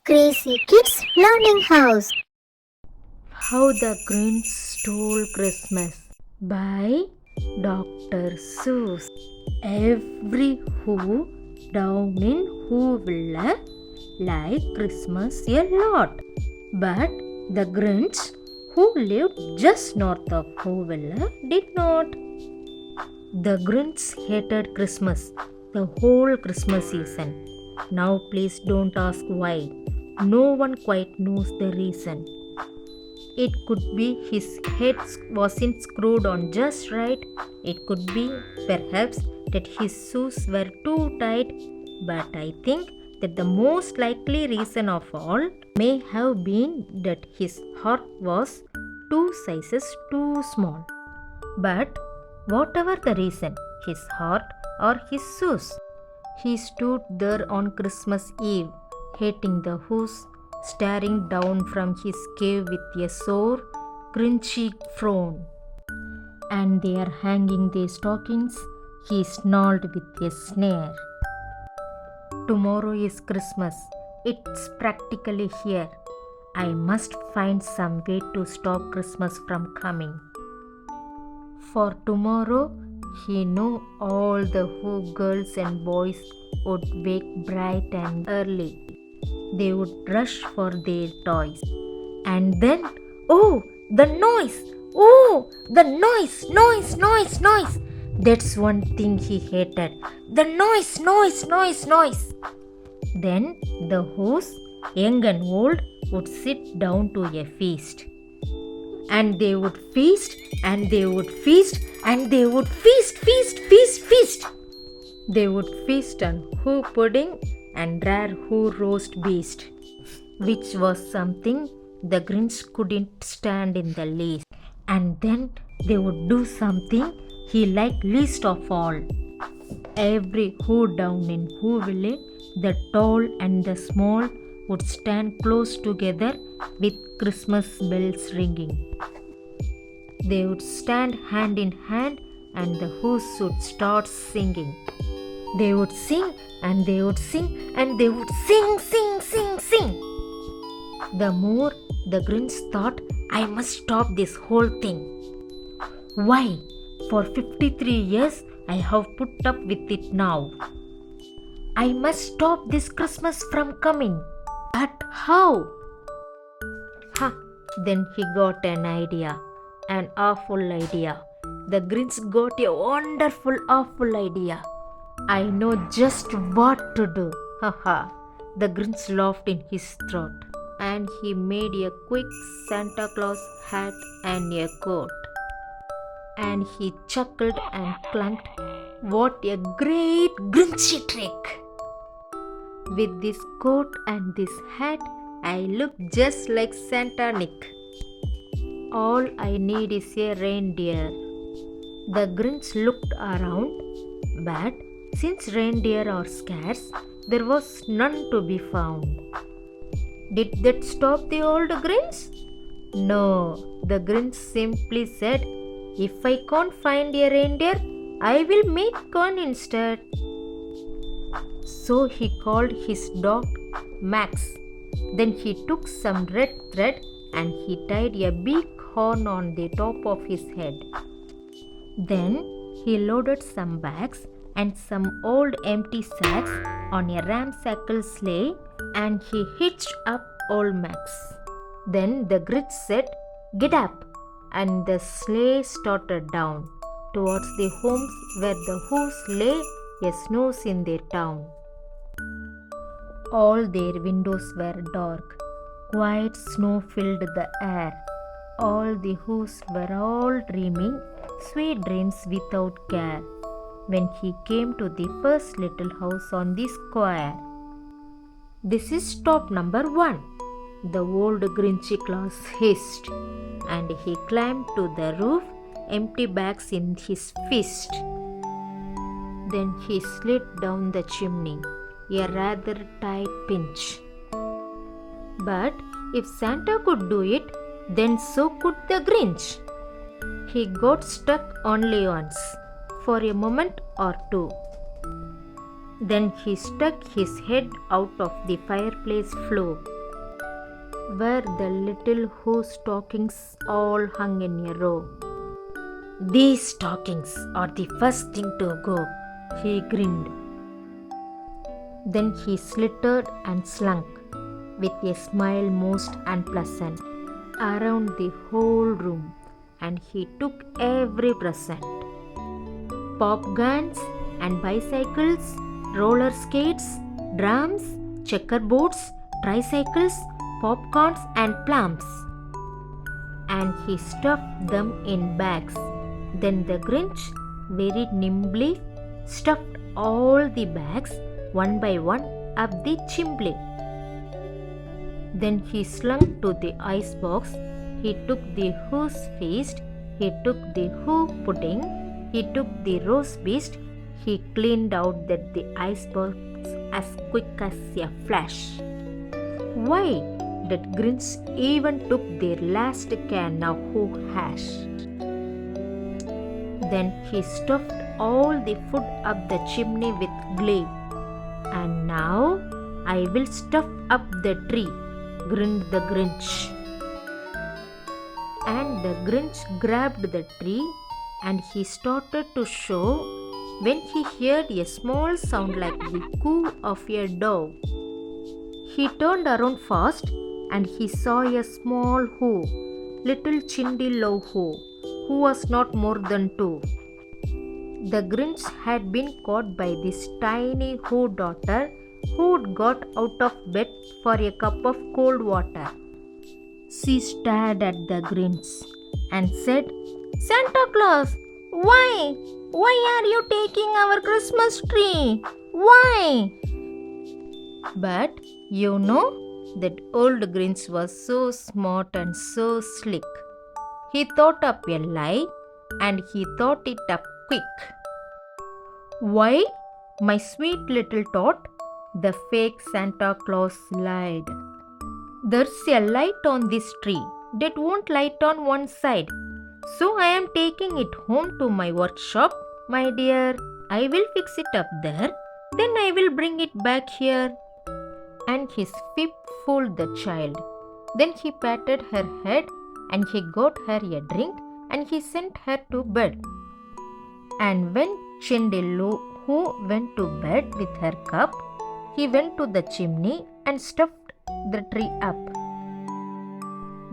Crazy Kids Learning House. How the Grinch Stole Christmas by Dr. Seuss. Every who down in Whoville like Christmas a lot. But the Grinch, who lived just north of Whoville, did not. The Grinch hated Christmas the whole Christmas season. Now please don't ask why. No one quite knows the reason. It could be his head wasn't screwed on just right. It could be perhaps that his shoes were too tight. But I think that the most likely reason of all may have been that his heart was 2 sizes too small. But whatever the reason, his heart or his shoes, he stood there on Christmas Eve, hating the who's, staring down from his cave with a sore, grinchy frown. And there, hanging their stockings, he snarled with a snare. Tomorrow is Christmas. It's practically here. I must find some way to stop Christmas from coming. For tomorrow, he knew all the Who girls and boys would wake bright and early. They would rush for their toys. And then, oh, the noise! Oh, the noise! That's one thing he hated. The noise! Then the Who's, young and old, would sit down to a feast. And they would feast, and they would feast, and they would feast. They would feast on Who pudding and rare Who roast beast, which was something the Grinch couldn't stand in the least. And then they would do something he liked least of all. Every Who down in Whoville, the tall and the small, would stand close together with Christmas bells ringing. They would stand hand in hand and the Who's would start singing. They would sing and they would sing and they would sing. The more the Grinch thought, I must stop this whole thing. Why? For 53 years I have put up with it now. I must stop this Christmas from coming. But how? Then he got an idea. An awful idea. The Grinch got a wonderful, awful idea. I know just what to do. The Grinch laughed in his throat. And he made a quick Santa Claus hat and a coat. And he chuckled and clunked. What a great Grinchy trick! With this coat and this hat, I look just like Santa Nick. All I need is a reindeer. The Grinch looked around, but since reindeer are scarce, there was none to be found. Did that stop the old Grinch? No, the Grinch simply said, if I can't find a reindeer, I will make one instead. So he called his dog Max. Then he took some red thread and he tied a big horn on the top of his head. Then he loaded some bags and some old empty sacks on a ramshackle sleigh and he hitched up old Max. Then the Grinch said, get up, and the sleigh started down towards the homes where the Who's lay a snooze in their town. All their windows were dark. Quiet snow filled the air. All the Who's were all dreaming sweet dreams without care when he came to the first little house on the square. This is stop number 1, the old Grinchy Claus hissed, and he climbed to the roof, empty bags in his fist. Then he slid down the chimney, a rather tight pinch. But if Santa could do it, then so could the Grinch. He got stuck only once, for a moment or two. Then he stuck his head out of the fireplace flue where the little Who stockings all hung in a row. These stockings are the first thing to go, he grinned. Then he slithered and slunk, with a smile most unpleasant, around the whole room, and he took every present. Pop guns and bicycles, roller skates, drums, checkerboards, tricycles, popcorns and plums. And he stuffed them in bags. Then the Grinch very nimbly stuffed all the bags one by one up the chimney. Then he slunk to the icebox. He took the Who's feast. He took the Who pudding. He took the roast beast. He cleaned out the icebox as quick as a flash. Why, that Grinch even took their last can of Who hash. Then he stuffed all the food up the chimney with glee. And now I will stuff up the tree, grinned the Grinch. And the Grinch grabbed the tree and he started to show when he heard a small sound like the coo of a dove. He turned around fast and he saw a small Who, little Chindy Low who was not more than 2. The Grinch had been caught by this tiny Who daughter who'd got out of bed for a cup of cold water. She stared at the Grinch and said, Santa Claus, why? Why are you taking our Christmas tree? Why? But you know that old Grinch was so smart and so slick. He thought up a lie and he thought it up quick. Why, my sweet little tot, the fake Santa Claus lied. There's a light on this tree that won't light on one side. So I am taking it home to my workshop, my dear. I will fix it up there, then I will bring it back here. And his whip fooled the child. Then he patted her head and he got her a drink and he sent her to bed. And when Chindello, who went to bed with her cup, he went to the chimney and stuffed the tree up.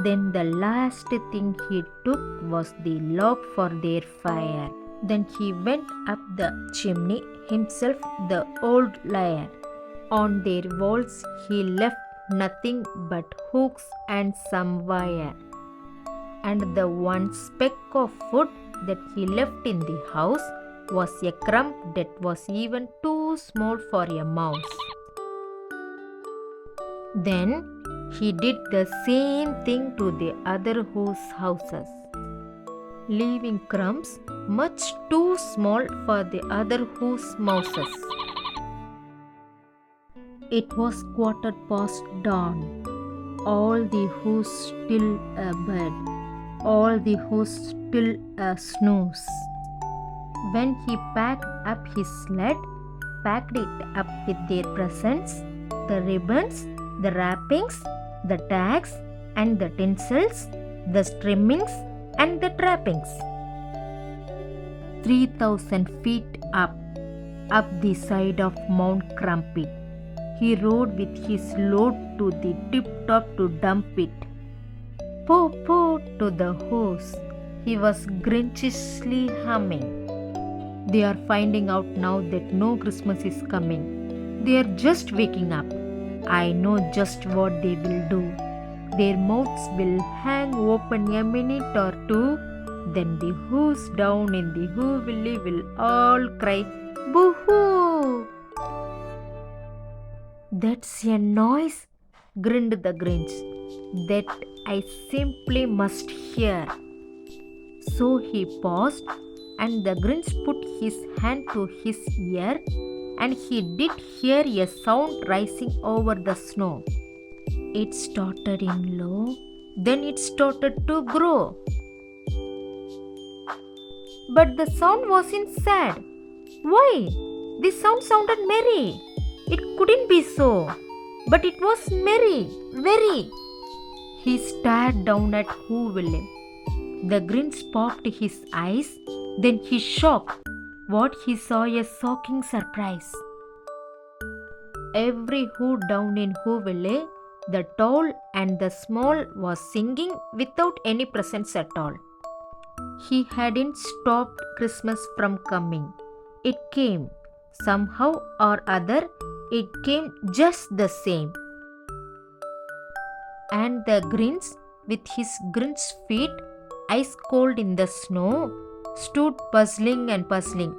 Then the last thing he took was the log for their fire. Then he went up the chimney himself, the old liar. On their walls he left nothing but hooks and some wire. And the one speck of food that he left in the house was a crumb that was even too small for a mouse. Then he did the same thing to the other Who's houses, leaving crumbs much too small for the other Who's mouses. It was dawn. All the Who's still abed, all the Who's still snooze. When he packed up his sled, packed it up with their presents, the ribbons, the wrappings, the tags and the tinsels, the trimmings and the trappings. 3,000 feet up the side of Mount Crumpit, he rode with his load to the tip-top to dump it. Pooh, pooh to the Who's, he was grinchishly humming. They are finding out now that no Christmas is coming. They are just waking up. I know just what they will do. Their mouths will hang open a minute or two. Then the Who's down in the Whoville will all cry, Boo-hoo! That's a noise, grinned the Grinch, that I simply must hear. So he paused, and the Grinch put his hand to his ear, and he did hear a sound rising over the snow. It started in low, then it started to grow. But the sound wasn't sad. Why? The sound sounded merry. It couldn't be so, but it was merry, very. He stared down at Whoville. The Grinch popped his eyes, then he shocked. What he saw a shocking surprise. Every Who down in Whoville, the tall and the small, was singing without any presents at all. He hadn't stopped Christmas from coming. It came. Somehow or other, it came just the same. And the Grinch, with his Grinch feet ice cold in the snow, stood puzzling and puzzling.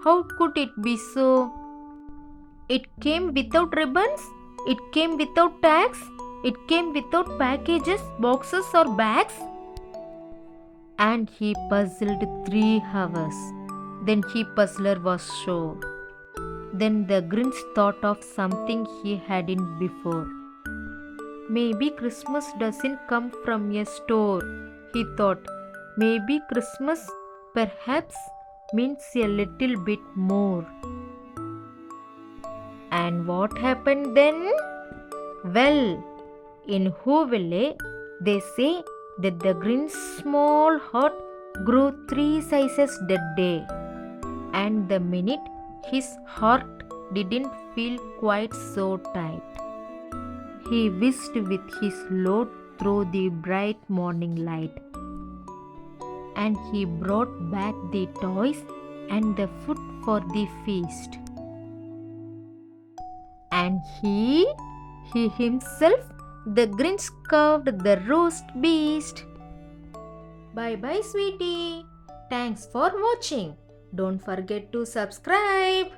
How could it be so? It came without ribbons, it came without tags, it came without packages, boxes or bags. And he puzzled 3 hours. Then he puzzler was sure. Then the Grinch thought of something he hadn't before. Maybe Christmas doesn't come from a store, he thought. Maybe Christmas perhaps means a little bit more. And what happened then? Well, in Whoville, they say that the Grinch's small heart grew 3 sizes that day. And the minute his heart didn't feel quite so tight, he whisked with his load through the bright morning light. And he brought back the toys and the food for the feast. And he himself, the Grinch, carved the roast beast. Bye bye, sweetie. Thanks for watching. Don't forget to subscribe.